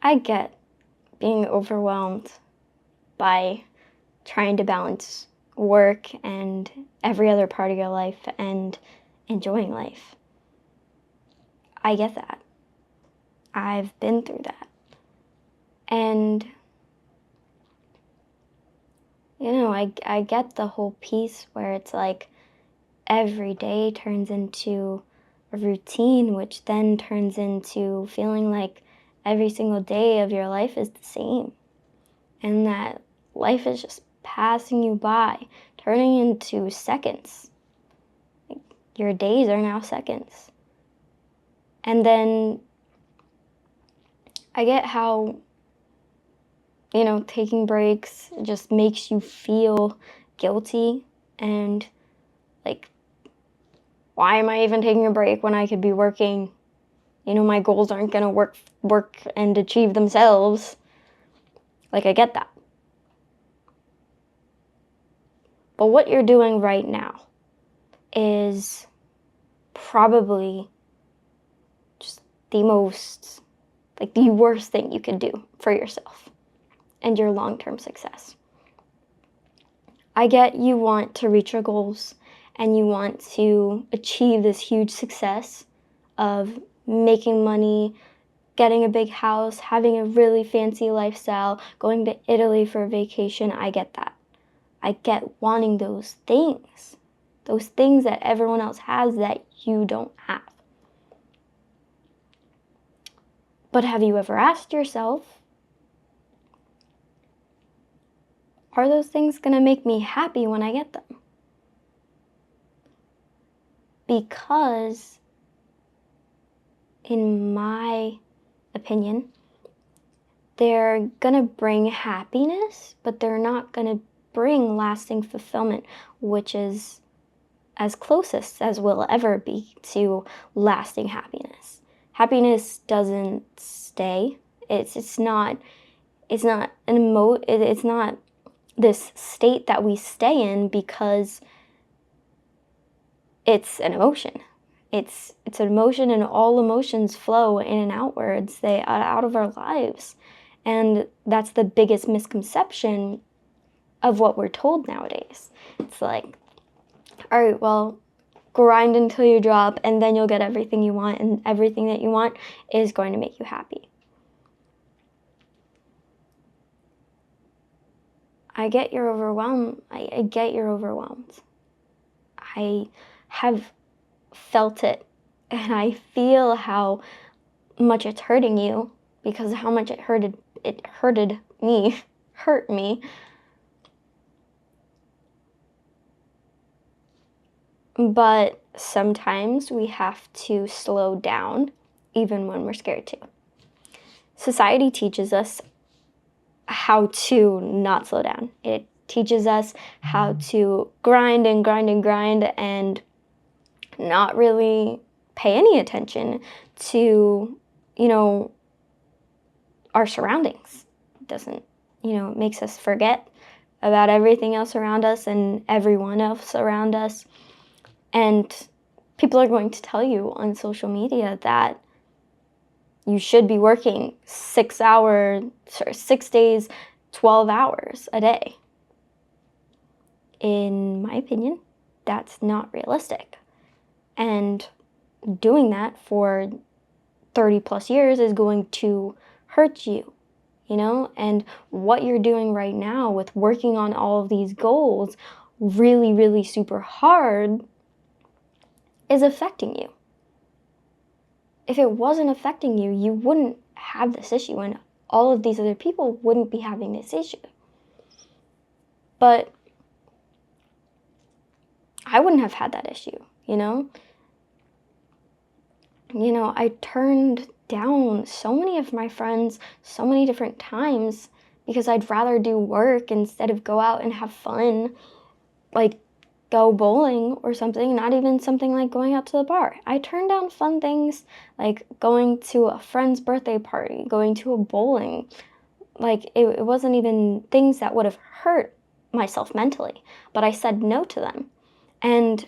I get being overwhelmed by trying to balance work and every other part of your life and enjoying life. I get that. I've been through that. And, I get the whole piece where it's like every day turns into a routine, which then turns into feeling like every single day of your life is the same. And that life is just passing you by, turning into seconds. Like, your days are now seconds. And then I get how, taking breaks just makes you feel guilty and like, why am I even taking a break when I could be working? My goals aren't gonna work and achieve themselves. Like, I get that. But what you're doing right now is probably just the worst thing you could do for yourself and your long-term success. I get you want to reach your goals and you want to achieve this huge success of making money, getting a big house, having a really fancy lifestyle, going to Italy for a vacation. I get that. I get wanting those things that everyone else has that you don't have. But have you ever asked yourself, are those things going to make me happy when I get them? Because, in my opinion, they're going to bring happiness, but they're not going to bring lasting fulfillment, which is as closest as we'll ever be to lasting happiness. Happiness doesn't stay. It's not this state that we stay in because it's an emotion. It's an emotion, and all emotions flow in and outwards. They are out of our lives. And that's the biggest misconception of what we're told nowadays. It's like, all right, well, grind until you drop and then you'll get everything you want, and everything that you want is going to make you happy. I get you're overwhelmed. I get you're overwhelmed. I have felt it, and I feel how much it's hurting you because of how much it hurt me. But sometimes we have to slow down even when we're scared to. Society teaches us how to not slow down. It teaches us how to grind and grind and grind and not really pay any attention to, our surroundings. It doesn't, it makes us forget about everything else around us and everyone else around us. And people are going to tell you on social media that you should be working 6 days, 12 hours a day. In my opinion, that's not realistic. And doing that for 30 plus years is going to hurt you, and what you're doing right now with working on all of these goals really, really super hard is affecting you. If it wasn't affecting you, you wouldn't have this issue, and all of these other people wouldn't be having this issue. But I wouldn't have had that issue, I turned down so many of my friends so many different times because I'd rather do work instead of go out and have fun, like go bowling or something, not even something like going out to the bar. I turned down fun things like going to a friend's birthday party, going to a bowling. Like, it wasn't even things that would have hurt myself mentally, but I said no to them. And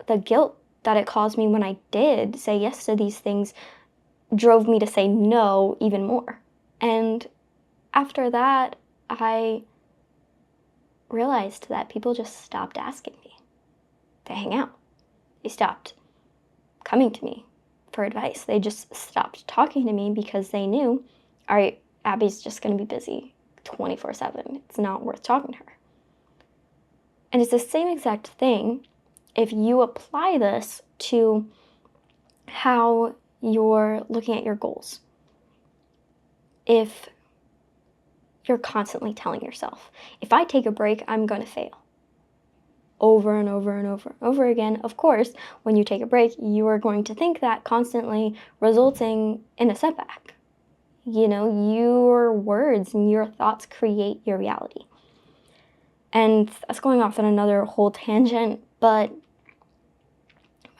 the guilt that it caused me when I did say yes to these things drove me to say no even more. And after that, I realized that people just stopped asking me to hang out. They stopped coming to me for advice. They just stopped talking to me because they knew, all right, Abby's just going to be busy 24/7. It's not worth talking to her. And it's the same exact thing if you apply this to how you're looking at your goals. If you're constantly telling yourself, if I take a break, I'm going to fail. Over and over and over and over again. Of course, when you take a break, you are going to think that constantly, resulting in a setback. Your words and your thoughts create your reality. And that's going off on another whole tangent, but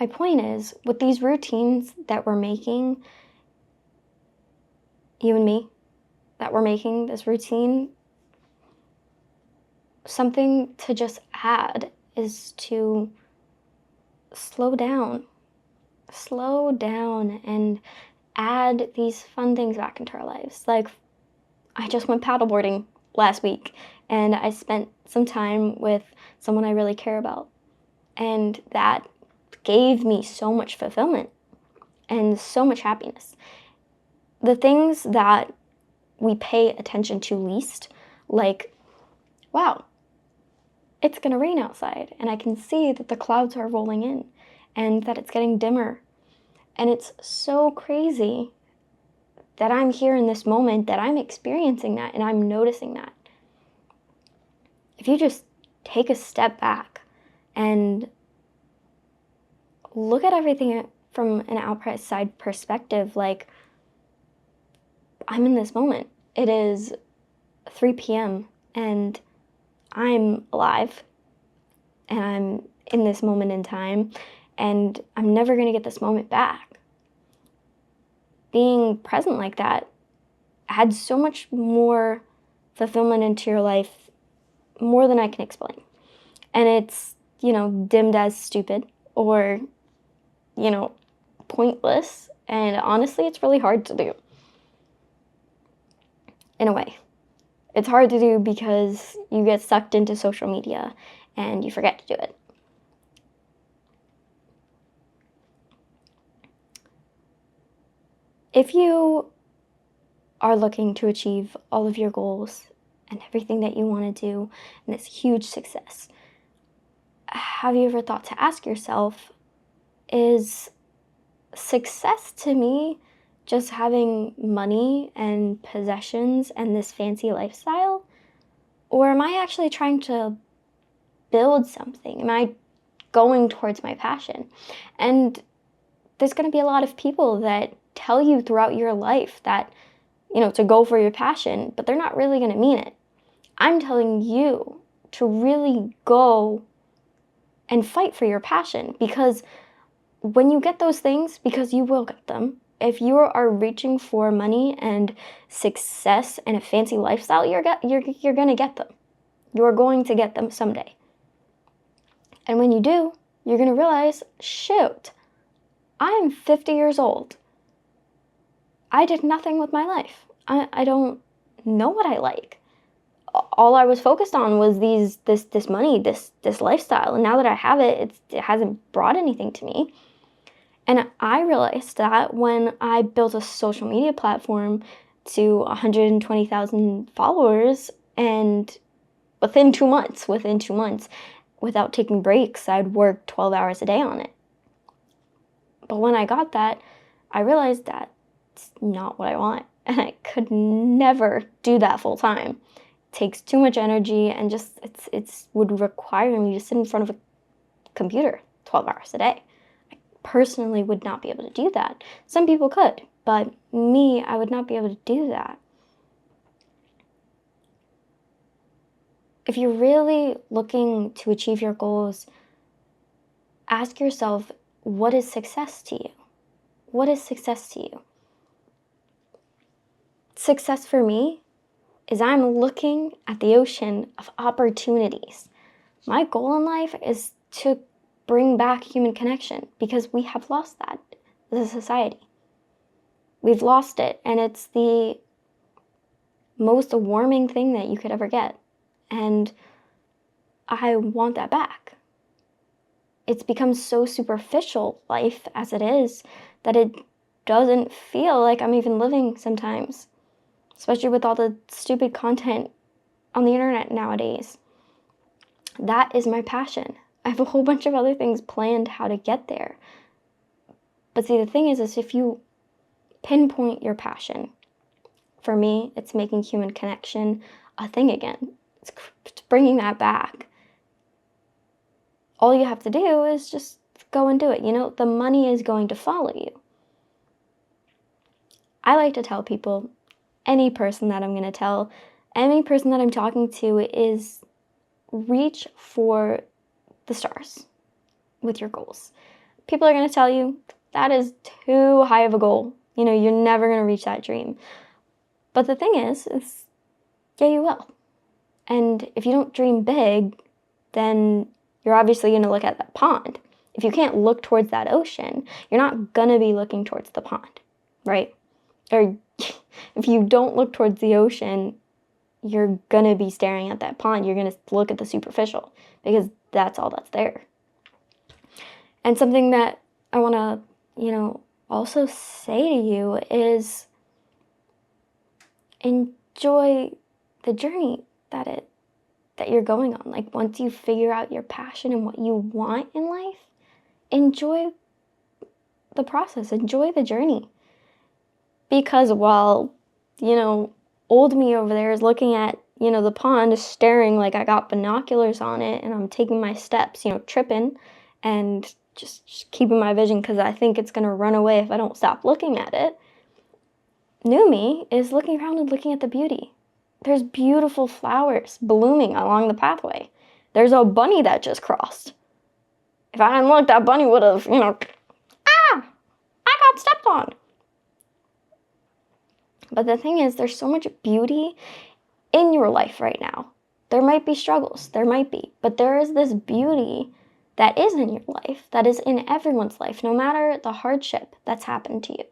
my point is, with these routines that we're making, you and me, that we're making this routine, something to just add is to slow down and add these fun things back into our lives. Like, I just went paddleboarding last week and I spent some time with someone I really care about. And that gave me so much fulfillment and so much happiness. The things that we pay attention to least, like, wow, it's gonna rain outside and I can see that the clouds are rolling in and that it's getting dimmer. And it's so crazy that I'm here in this moment, that I'm experiencing that and I'm noticing that. If you just take a step back and look at everything from an outside perspective, like, I'm in this moment. It is 3 p.m. and I'm alive and I'm in this moment in time and I'm never going to get this moment back. Being present like that adds so much more fulfillment into your life, more than I can explain. And it's, dimmed as stupid or, pointless. And honestly, it's really hard to do. In a way. It's hard to do because you get sucked into social media and you forget to do it. If you are looking to achieve all of your goals and everything that you want to do, and this huge success, have you ever thought to ask yourself, is success to me just having money and possessions and this fancy lifestyle? Or am I actually trying to build something? Am I going towards my passion? And there's going to be a lot of people that tell you throughout your life that, to go for your passion, but they're not really going to mean it. I'm telling you to really go and fight for your passion, because when you get those things, because you will get them, if you are reaching for money and success and a fancy lifestyle, you're going to get them. You're going to get them someday. And when you do, you're going to realize, shoot, I'm 50 years old. I did nothing with my life. I don't know what I like. All I was focused on was this money, this lifestyle. And now that I have it, it hasn't brought anything to me. And I realized that when I built a social media platform to 120,000 followers, and within 2 months, without taking breaks, I'd work 12 hours a day on it. But when I got that, I realized that it's not what I want. And I could never do that full time. It takes too much energy and just it's would require me to sit in front of a computer 12 hours a day. I personally would not be able to do that. Some people could, but me, I would not be able to do that. If you're really looking to achieve your goals, ask yourself, what is success to you? What is success to you? Success for me is I'm looking at the ocean of opportunities. My goal in life is to bring back human connection, because we have lost that as a society. We've lost it, and it's the most warming thing that you could ever get. And I want that back. It's become so superficial, life as it is, that it doesn't feel like I'm even living sometimes, especially with all the stupid content on the internet nowadays. That is my passion. I have a whole bunch of other things planned how to get there. But see, the thing is if you pinpoint your passion, for me, it's making human connection a thing again. It's bringing that back. All you have to do is just go and do it. The money is going to follow you. I like to tell people, any person that I'm going to tell, any person that I'm talking to, is reach for the stars with your goals. People are going to tell you that is too high of a goal. You're never going to reach that dream. But the thing is yeah, you will. And if you don't dream big, then you're obviously going to look at that pond. If you can't look towards that ocean, you're not going to be looking towards the pond, right? Or if you don't look towards the ocean, you're going to be staring at that pond. You're going to look at the superficial because that's all that's there. And something that I want to, also say to you is enjoy the journey that you're going on. Like, once you figure out your passion and what you want in life, enjoy the process, enjoy the journey. Because while, old me over there is looking at, the pond, staring like I got binoculars on it and I'm taking my steps, tripping and just keeping my vision because I think it's going to run away if I don't stop looking at it. New me is looking around and looking at the beauty. There's beautiful flowers blooming along the pathway. There's a bunny that just crossed. If I hadn't looked, that bunny would have, I got stepped on. But the thing is, there's so much beauty in your life right now. There might be struggles, but there is this beauty that is in your life, that is in everyone's life, no matter the hardship that's happened to you.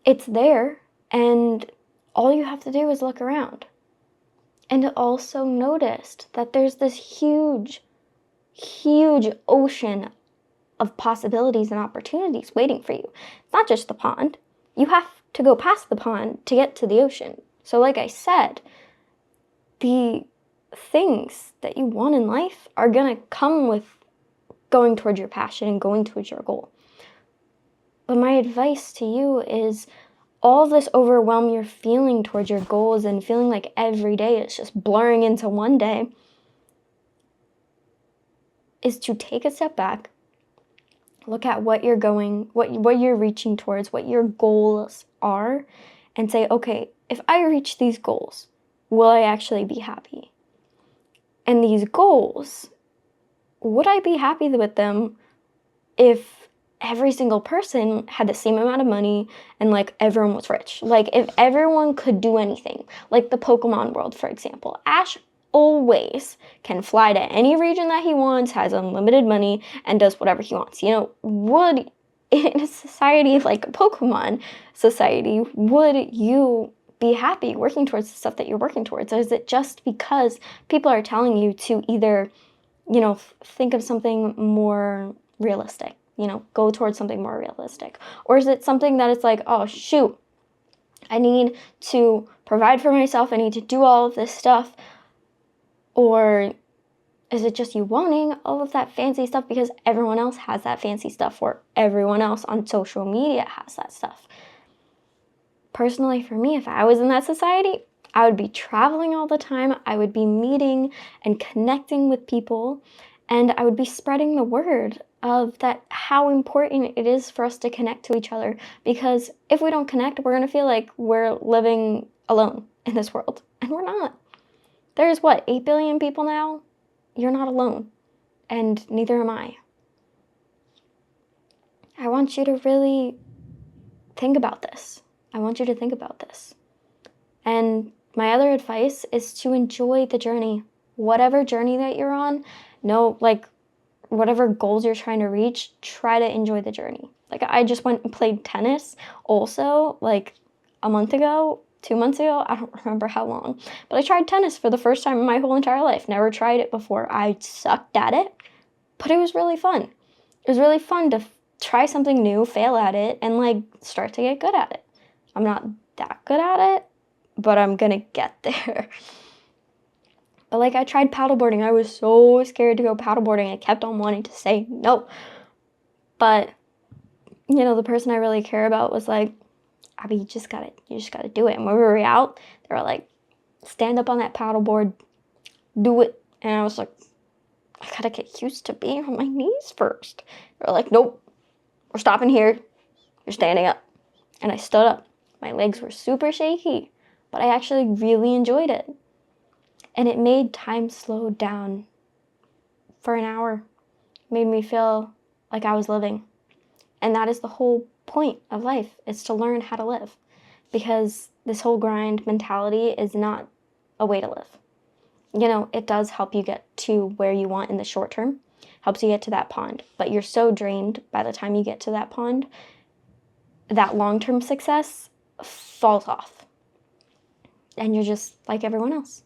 It's there, and all you have to do is look around. And also noticed that there's this huge, huge ocean of possibilities and opportunities waiting for you. It's not just the pond. You have to go past the pond to get to the ocean. So like I said, the things that you want in life are going to come with going towards your passion and going towards your goal. But my advice to you is all this overwhelm you're feeling towards your goals and feeling like every day it's just blurring into one day is to take a step back, look at what you're reaching towards, what your goals are, and say, okay, if I reach these goals, will I actually be happy? And these goals, would I be happy with them if every single person had the same amount of money and like everyone was rich? Like if everyone could do anything, like the Pokemon world, for example. Ash always can fly to any region that he wants, has unlimited money, and does whatever he wants. Would, in a society like a Pokemon society, would you be happy working towards the stuff that you're working towards? Or is it just because people are telling you to either, think of something more realistic, go towards something more realistic? Or is it something that it's like, oh shoot, I need to provide for myself, I need to do all of this stuff? Or is it just you wanting all of that fancy stuff because everyone else has that fancy stuff, or everyone else on social media has that stuff? Personally, for me, if I was in that society, I would be traveling all the time. I would be meeting and connecting with people, and I would be spreading the word of that, how important it is for us to connect to each other. Because if we don't connect, we're going to feel like we're living alone in this world, and we're not. There's 8 billion people now? You're not alone, and neither am I. I want you to really think about this. And my other advice is to enjoy the journey. Whatever journey that you're on, whatever goals you're trying to reach, try to enjoy the journey. Like, I just went and played tennis also, a month ago, 2 months ago. I don't remember how long. But I tried tennis for the first time in my whole entire life. Never tried it before. I sucked at it, but it was really fun. It was really fun to try something new, fail at it, and like start to get good at it. I'm not that good at it, but I'm gonna get there. But like I tried paddleboarding. I was so scared to go paddleboarding. I kept on wanting to say no. But you know, the person I really care about was like, Abby, you just gotta do it. And when we were out, they were like, stand up on that paddleboard, do it. And I was like, I gotta get used to being on my knees first. They were like, nope, we're stopping here. You're standing up. And I stood up. My legs were super shaky, but I actually really enjoyed it. And it made time slow down for an hour. It made me feel like I was living. And that is the whole point of life, is to learn how to live. Because this whole grind mentality is not a way to live. You know, it does help you get to where you want in the short term, helps you get to that pond. But you're so drained by the time you get to that pond, that long-term success falls off. And you're just like everyone else.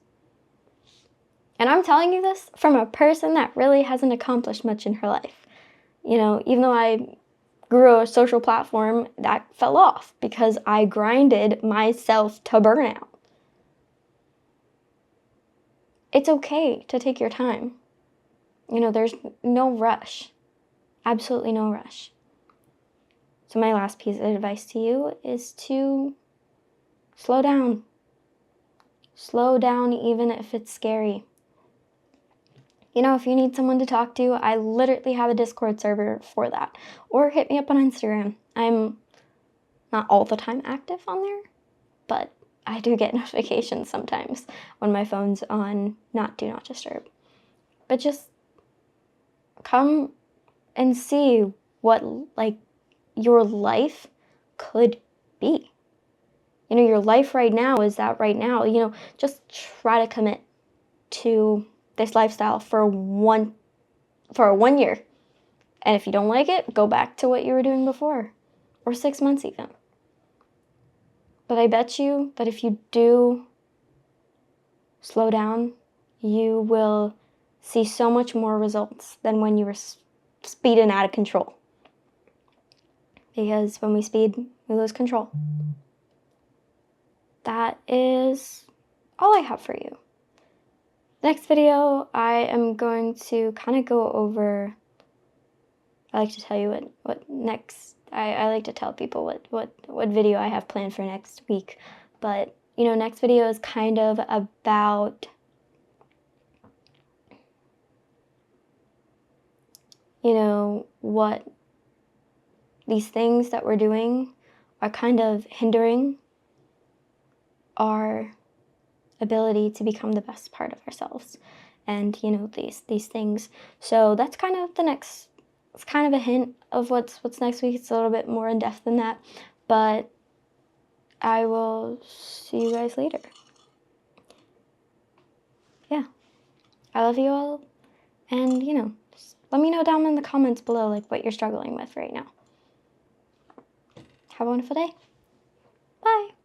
And I'm telling you this from a person that really hasn't accomplished much in her life. You know, even though I grew a social platform, that fell off because I grinded myself to burnout. It's okay to take your time. You know, there's no rush. Absolutely no rush. So my last piece of advice to you is to slow down. Slow down even if it's scary. You know, if you need someone to talk to, I literally have a Discord server for that. Or hit me up on Instagram. I'm not all the time active on there, but I do get notifications sometimes when my phone's on do not disturb. But just come and see what like your life could be. You know, your life right now is that right now. You know, just try to commit to this lifestyle for one year. And if you don't like it, go back to what you were doing before, or 6 months even. But I bet you that if you do slow down, you will see so much more results than when you were speeding out of control. Because when we speed, we lose control. That is all I have for you. Next video, I am going to kind of go over, I like to tell you what next, I like to tell people what video I have planned for next week. But, you know, next video is kind of about, you know, what these things that we're doing are kind of hindering our ability to become the best part of ourselves. And, you know, these things. So that's kind of it's kind of a hint of what's next week. It's a little bit more in depth than that, but I will see you guys later. Yeah, I love you all, and you know, just let me know down in the comments below like what you're struggling with right now. Have a wonderful day.